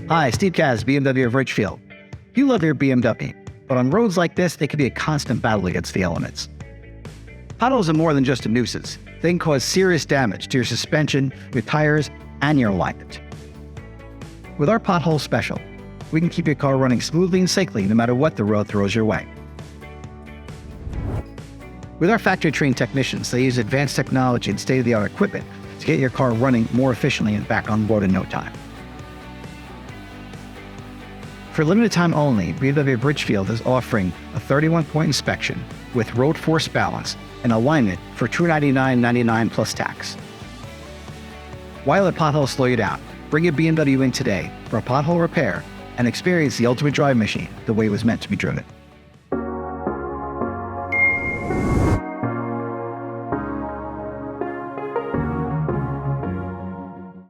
Hi, Steve Kaz, BMW of Ridgefield. You love your BMW, but on roads like this, they can be a constant battle against the elements. Potholes are more than just a nuisance. They can cause serious damage to your suspension, your tires, and your alignment. With our Pothole Special, we can keep your car running smoothly and safely no matter what the road throws your way. With our factory-trained technicians, they use advanced technology and state-of-the-art equipment to get your car running more efficiently and back on board in no time. For a limited time only, BMW of Ridgefield is offering a 31-point inspection with road force balance and alignment for $299.99 plus tax. Why let potholes slow you down? Bring your BMW in today for a pothole repair and experience the ultimate drive machine the way it was meant to be driven.